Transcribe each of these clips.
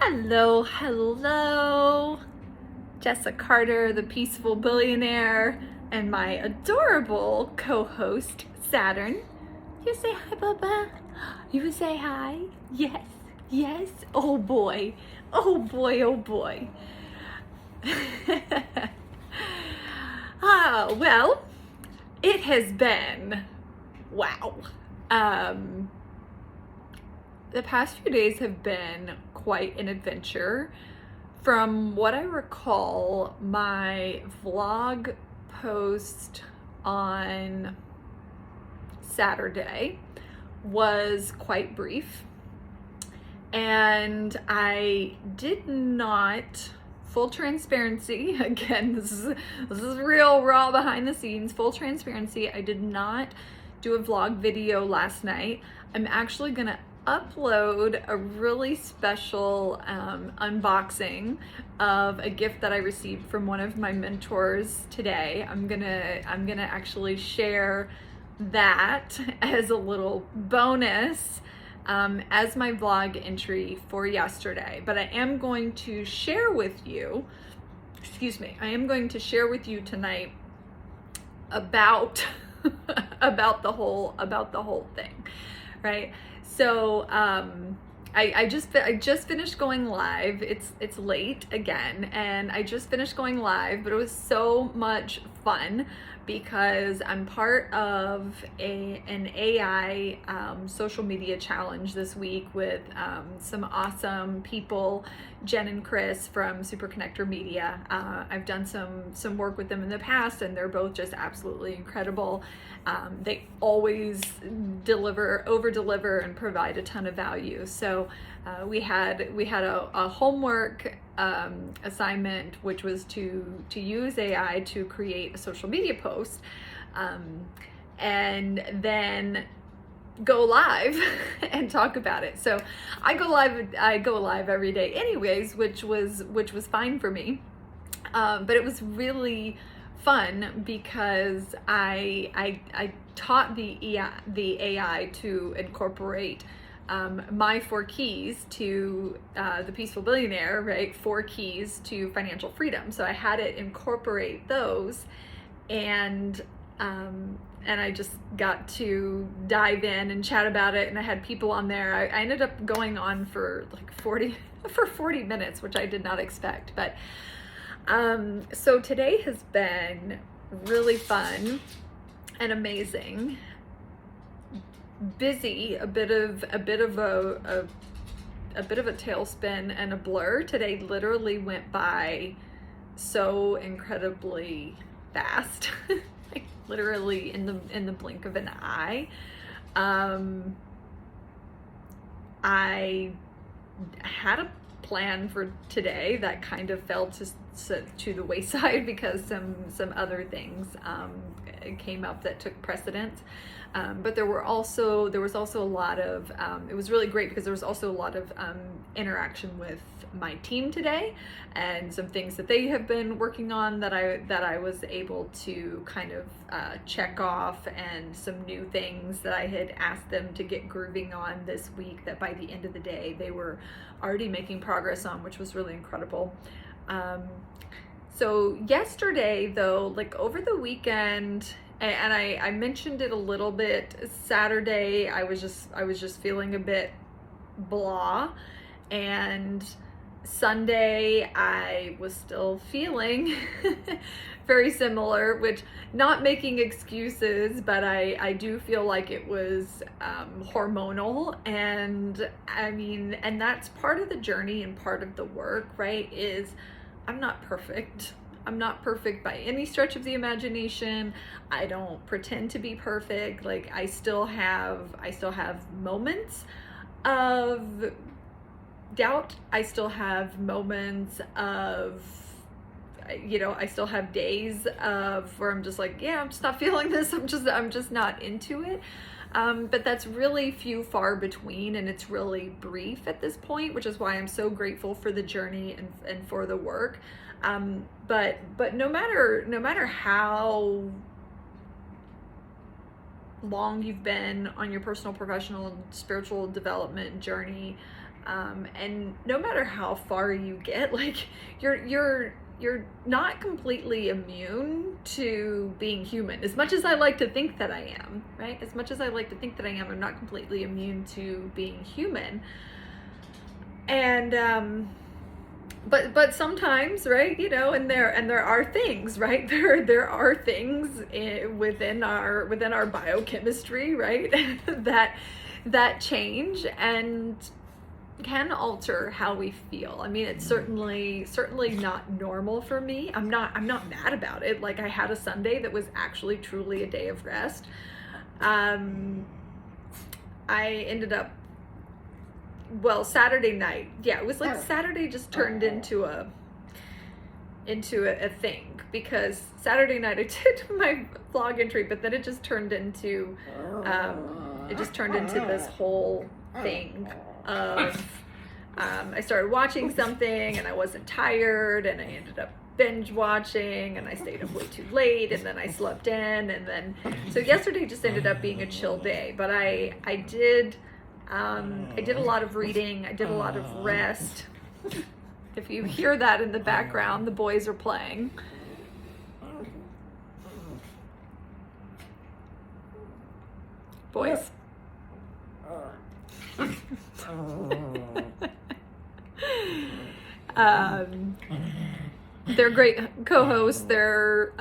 Hello, hello. Jessa Carter, the peaceful billionaire, and my adorable co-host, Saturn. You say hi, Bubba. You say hi. Yes, yes. Oh boy. Oh boy, oh boy. Well, it has been, wow. The past few days have been quite an adventure. From what I recall, my vlog post on Saturday was quite brief, and I did not, full transparency, again, this is real raw behind the scenes, full transparency, I did not do a vlog video last night. I'm actually gonna upload a really special unboxing of a gift that I received from one of my mentors today. I'm gonna actually share that as a little bonus as my vlog entry for yesterday. But I am going to share with you, I am going to share with you tonight about about the whole thing, right? So I just finished going live. It's late again, and I just finished going live, but it was so much fun because I'm part of an AI social media challenge this week with some awesome people, Jen and Chris from Super Connector Media. I've done some work with them in the past, and they're both just absolutely incredible. They always over deliver and provide a ton of value. So we had a homework assignment, which was to use AI to create a social media post, and then go live and talk about it. So I go live every day anyways, which was fine for me. But it was really fun because I taught the AI to incorporate my 4 keys to the Peaceful Billionaire, right? 4 keys to financial freedom. So I had it incorporate those, and I just got to dive in and chat about it, and I had people on there. I ended up going on for like 40 minutes, which I did not expect. But so today has been really fun and amazing. Busy, a bit of a tailspin and a blur. Today literally went by so incredibly fast. Like literally in the blink of an eye. I had a plan for today that kind of fell to the wayside because some other things came up that took precedence. But there was also a lot of, it was really great because there was also a lot of interaction with my team today, and some things that they have been working on that I was able to kind of check off, and some new things that I had asked them to get grooving on this week that by the end of the day they were already making progress on, which was really incredible. So yesterday though, like over the weekend, and I mentioned it a little bit Saturday, I was just feeling a bit blah, and Sunday I was still feeling very similar, which, not making excuses, but I do feel like it was hormonal. And I mean, and that's part of the journey and part of the work, right? Is I'm not perfect. I'm not perfect by any stretch of the imagination. I don't pretend to be perfect. Like I still have moments of doubt. I still have moments of, I still have days of where I'm just like, yeah, I'm just not feeling this. I'm just not into it. But that's really few far between, and it's really brief at this point, which is why I'm so grateful for the journey and for the work. But no matter how long you've been on your personal, professional, and spiritual development journey, And no matter how far you get, like you're not completely immune to being human. As much as I like to think that I am, right? As much as I like to think that I am, I'm not completely immune to being human. And but sometimes, right, you know, and there are things, right, there are things within our biochemistry, right, that change and can alter how we feel. I mean, it's certainly not normal for me. I'm not mad about it. Like, I had a Sunday that was actually truly a day of rest. I ended up, well, Saturday night, yeah, it was like Saturday just turned into a thing, because Saturday night I did my vlog entry, but then it just turned into this whole thing of I started watching something and I wasn't tired, and I ended up binge watching, and I stayed up way too late, and then I slept in, and then so yesterday just ended up being a chill day. But I did a lot of reading, I did a lot of rest. If you hear that in the background, the boys are playing. Boys. They're great co-hosts. They're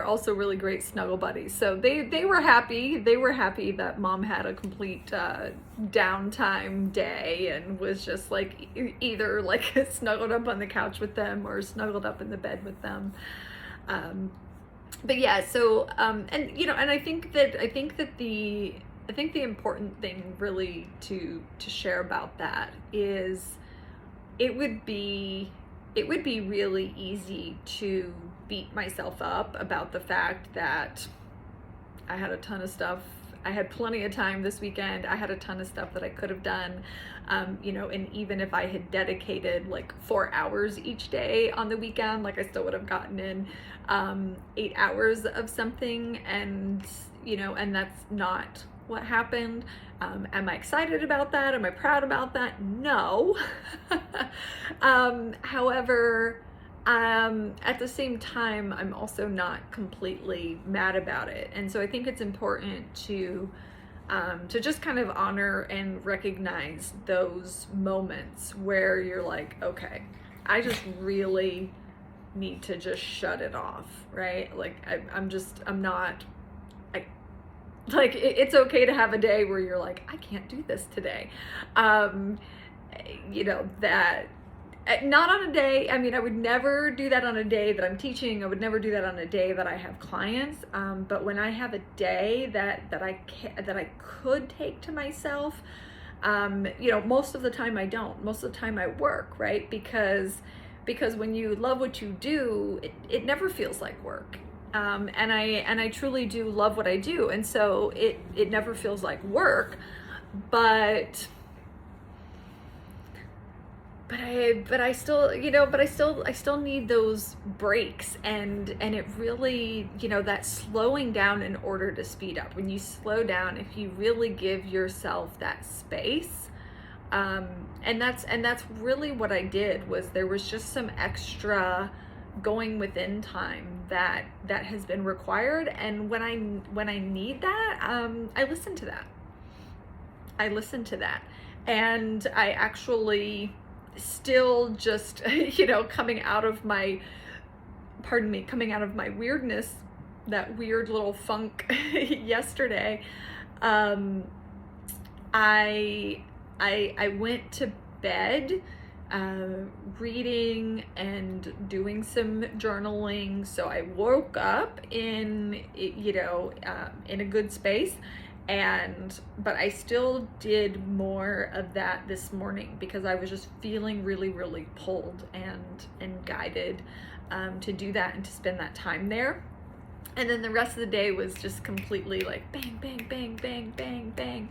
also really great snuggle buddies. So they were happy. They were happy that Mom had a complete downtime day and was just like either like snuggled up on the couch with them or snuggled up in the bed with them. But yeah, so and you know, and I think that the important thing really to share about that is it would be really easy to beat myself up about the fact that I had a ton of stuff. I had plenty of time this weekend. I had a ton of stuff that I could have done, you know, and even if I had dedicated like 4 hours each day on the weekend, like I still would have gotten in 8 hours of something, and you know, and that's not what happened. Am I excited about that? Am I proud about that? No. However, at the same time, I'm also not completely mad about it. And so I think it's important to just kind of honor and recognize those moments where you're like, okay, I just really need to just shut it off, right? Like I'm not, like, it's okay to have a day where you're like, I can't do this today. You know, that not on a day, I mean, I would never do that on a day that I'm teaching. I would never do that on a day that I have clients. But when I have a day that I could take to myself, you know, most of the time I don't. Most of the time I work, right? Because when you love what you do, it never feels like work. And I truly do love what I do, and so it never feels like work, but I still, you know, but I still need those breaks, and it really, you know, that slowing down in order to speed up. When you slow down, if you really give yourself that space, and that's really what I did. Was there was just some extra going within time that has been required, and when I need that, I listen to that, and I actually still just, you know, coming out of my weirdness, that weird little funk yesterday, I went to bed reading and doing some journaling. So I woke up in, you know, in a good space, but I still did more of that this morning because I was just feeling really, really pulled and guided to do that and to spend that time there. And then the rest of the day was just completely like bang, bang, bang, bang, bang, bang,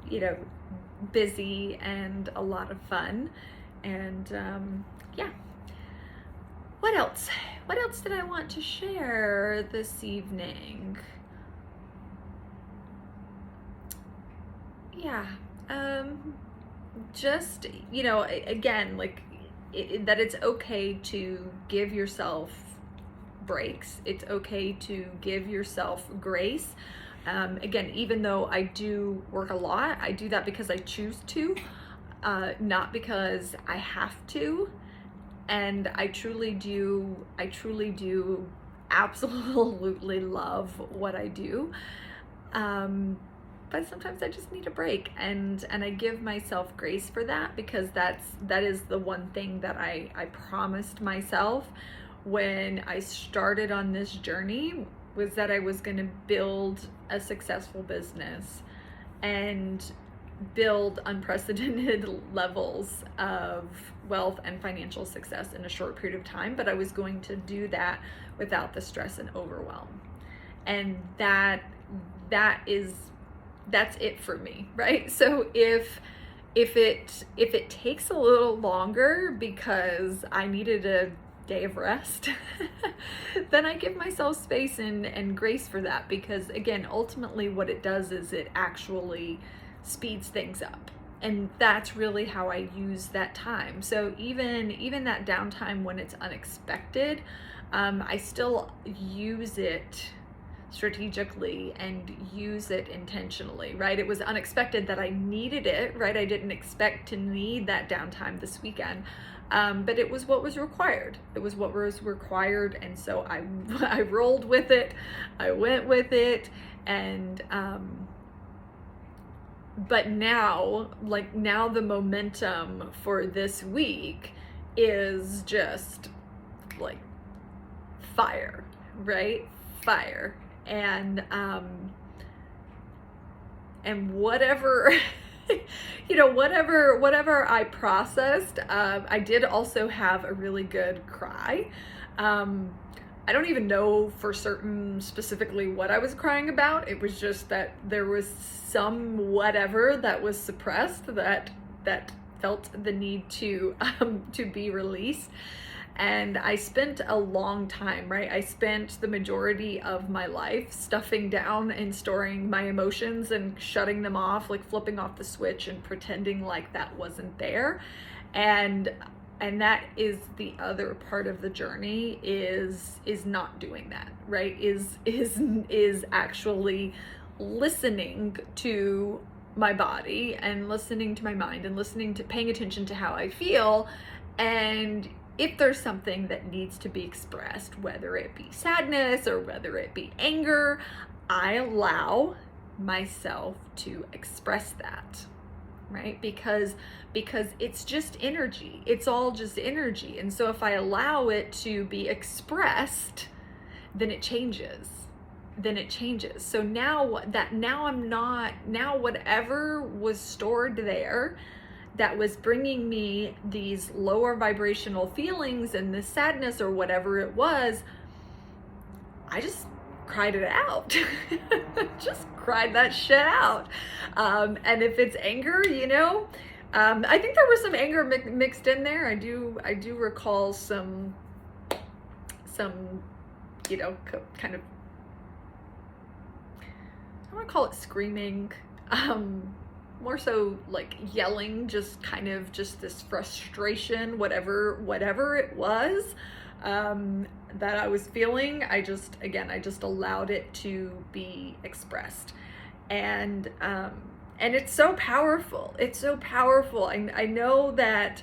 you know, busy and a lot of fun. And yeah, what else did I want to share this evening? Yeah, just, you know, again, like that it's okay to give yourself breaks. It's okay to give yourself grace. Again, even though I do work a lot, I do that because I choose to, not because I have to. And I truly do absolutely love what I do. But sometimes I just need a break, and I give myself grace for that, because that is the one thing that I promised myself when I started on this journey, was that I was going to build a successful business and build unprecedented levels of wealth and financial success in a short period of time, but I was going to do that without the stress and overwhelm. And that's it for me, right? So if it takes a little longer because I needed a day of rest, then I give myself space and grace for that, because again, ultimately what it does is it actually speeds things up. And that's really how I use that time. So even that downtime when it's unexpected, I still use it strategically and use it intentionally, right? It was unexpected that I needed it, right? I didn't expect to need that downtime this weekend, but it was what was required. It was what was required, and so I rolled with it. I went with it, and but now the momentum for this week is just like fire, right? Fire. And whatever you know, whatever I processed, I did also have a really good cry. I don't even know for certain specifically what I was crying about. It was just that there was some whatever that was suppressed that felt the need to be released. And I spent a long time, right? I spent the majority of my life stuffing down and storing my emotions and shutting them off, like flipping off the switch and pretending like that wasn't there. And that is the other part of the journey, is not doing that, right? Is actually listening to my body and listening to my mind and paying attention to how I feel. And if there's something that needs to be expressed, whether it be sadness or whether it be anger, I allow myself to express that, right? Because it's just energy. It's all just energy. And so if I allow it to be expressed, then it changes. So now whatever was stored there that was bringing me these lower vibrational feelings and this sadness or whatever it was, I just cried it out. Just cried that shit out. And if it's anger, you know, I think there was some anger mixed in there. I do recall some, you know, kind of, I want to call it screaming, more so like yelling, just this frustration, whatever it was that I was feeling. I just allowed it to be expressed. And it's so powerful. It's so powerful. I know that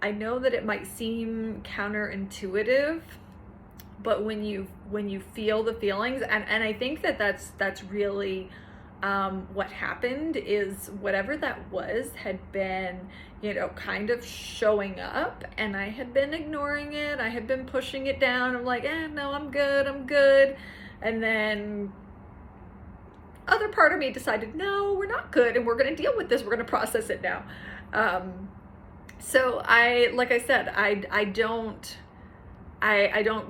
it might seem counterintuitive, but when you feel the feelings, and I think that's really what happened, is whatever that was had been, you know, kind of showing up, and I had been ignoring it. I had been pushing it down. I'm like, no, I'm good. And then other part of me decided, no, we're not good, and we're going to deal with this. We're going to process it now. So like I said, I don't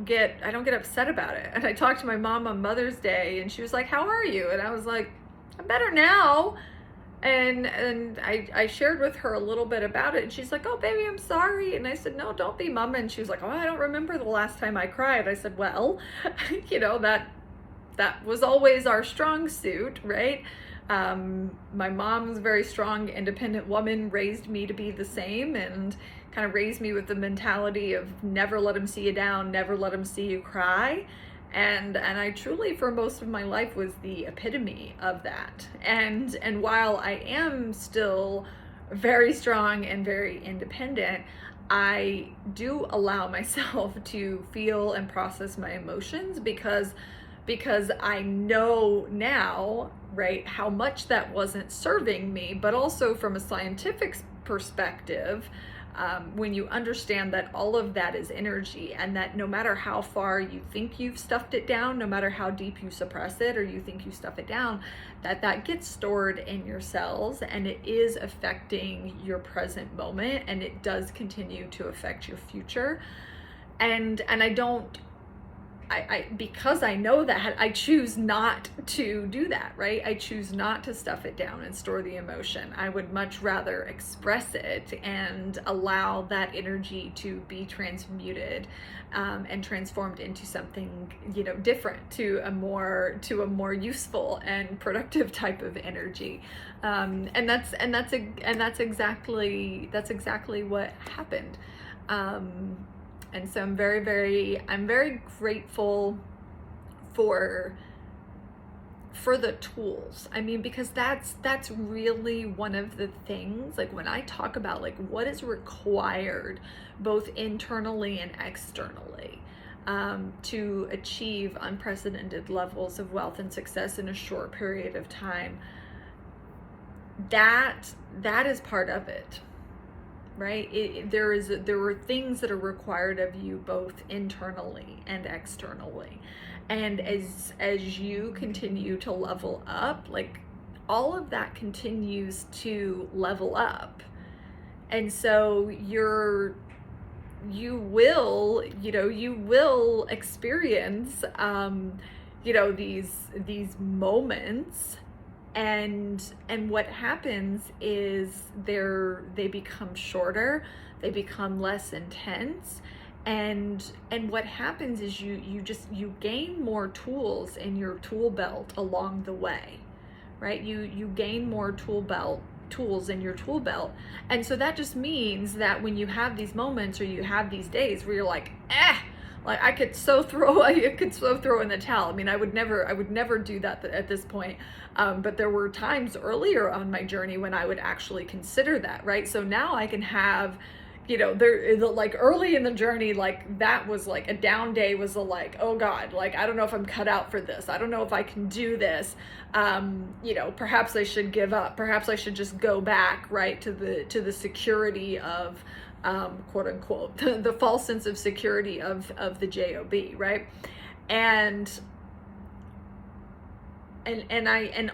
get upset about it. And I talked to my mom on Mother's Day, and she was like, how are you? And I was like, I'm better now. And I shared with her a little bit about it, and she's like, oh baby, I'm sorry. And I said, no, don't be, Mama. And she was like, oh, I don't remember the last time I cried. I said, well, you know, that was always our strong suit, right? My mom's a very strong, independent woman, raised me to be the same, and kind of raised me with the mentality of never let them see you down, never let them see you cry. And I truly, for most of my life, was the epitome of that. And while I am still very strong and very independent, I do allow myself to feel and process my emotions because I know now, right, how much that wasn't serving me. But also from a scientific perspective, when you understand that all of that is energy, and that no matter how far you think you've stuffed it down, no matter how deep you suppress it or you think you stuff it down, that gets stored in your cells, and it is affecting your present moment, and it does continue to affect your future. And I because I know that, I choose not to do that, right? I choose not to stuff it down and store the emotion. I would much rather express it and allow that energy to be transmuted and transformed into something, different, to a more useful and productive type of energy. And that's exactly what happened. And so I'm very grateful for the tools. I mean, because that's really one of the things, like when I talk about like what is required both internally and externally to achieve unprecedented levels of wealth and success in a short period of time, that is part of it. Right? There were things that are required of you both internally and externally. And as you continue to level up, like all of that continues to level up. And so you will experience these moments. And what happens is they become shorter, they become less intense, and what happens is you gain more tools in your tool belt along the way, right? You gain more tools in your tool belt. And so that just means that when you have these moments or you have these days where you're like, like I could so throw in the towel. I mean, I would never do that at this point. But there were times earlier on my journey when I would actually consider that, right? So now I can have, like early in the journey, like that was like a down day, was like, oh God, like, I don't know if I'm cut out for this. I don't know if I can do this. Perhaps I should give up. Perhaps I should just go back, right, to the security of, quote unquote, the false sense of security of the job, right? And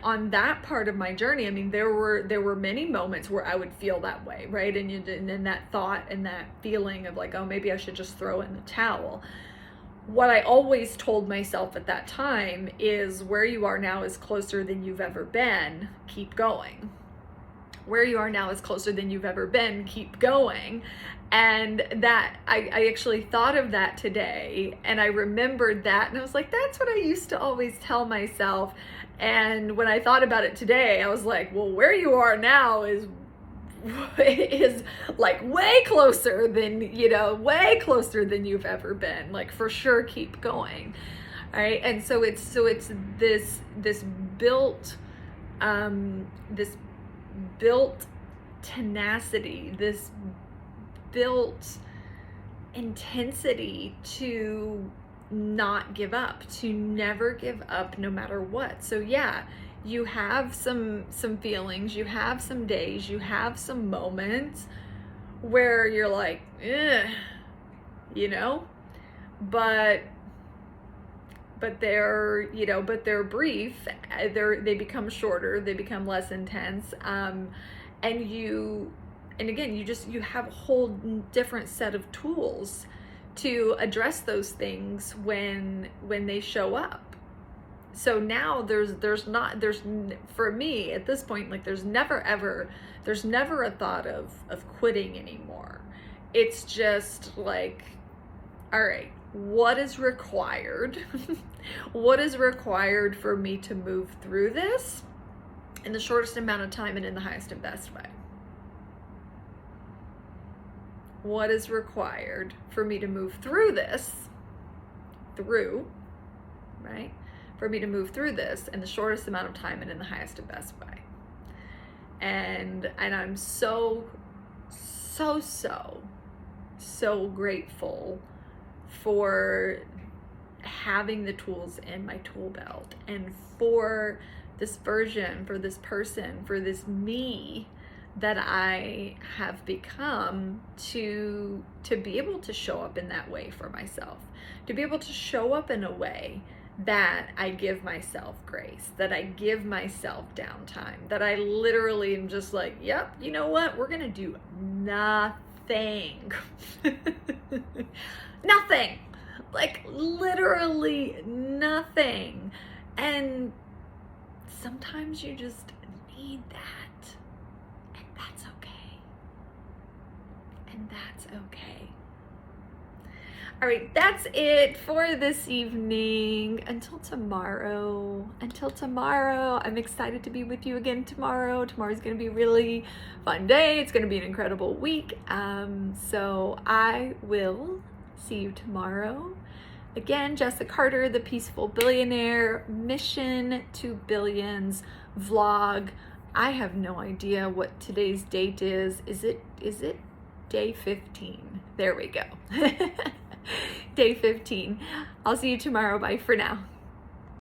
on that part of my journey, I mean, there were many moments where I would feel that way, right? And then that thought and that feeling of like, oh, maybe I should just throw in the towel. What I always told myself at that time is, where you are now is closer than you've ever been. Keep going. Where you are now is closer than you've ever been. Keep going. And that I actually thought of that today, and I remembered that, and I was like, that's what I used to always tell myself. And when I thought about it today, I was like, well, where you are now is like way closer than you've ever been. Like, for sure, keep going. All right. And so it's this built tenacity, this built intensity to not give up, to never give up no matter what. So yeah, you have some feelings, you have some days, you have some moments where you're like, but they're brief, they become shorter, they become less intense, and again, you have a whole different set of tools to address those things when they show up. So now there's for me at this point, like there's never a thought of quitting anymore. It's just like, all right, what is required? What is required for me to move through this? in the shortest amount of time and in the highest and best way. What is required for me to move through this, right? For me to move through this in the shortest amount of time and in the highest and best way. And I'm so grateful for having the tools in my tool belt, and for this version, for this person, for this me that I have become, to be able to show up in that way for myself, to be able to show up in a way that I give myself grace, that I give myself downtime, that I literally am just like, yep, you know what, we're gonna do nothing. Nothing, like literally nothing. And sometimes you just need that, and that's okay. And that's okay. All right, that's it for this evening. Until tomorrow, I'm excited to be with you again tomorrow. Tomorrow's gonna be a really fun day. It's gonna be an incredible week. So I will see you tomorrow. Again, Jessica Carter, the Peaceful Billionaire, Mission to Billions vlog. I have no idea what today's date is. Is it day 15? There we go. Day 15. I'll see you tomorrow. Bye for now.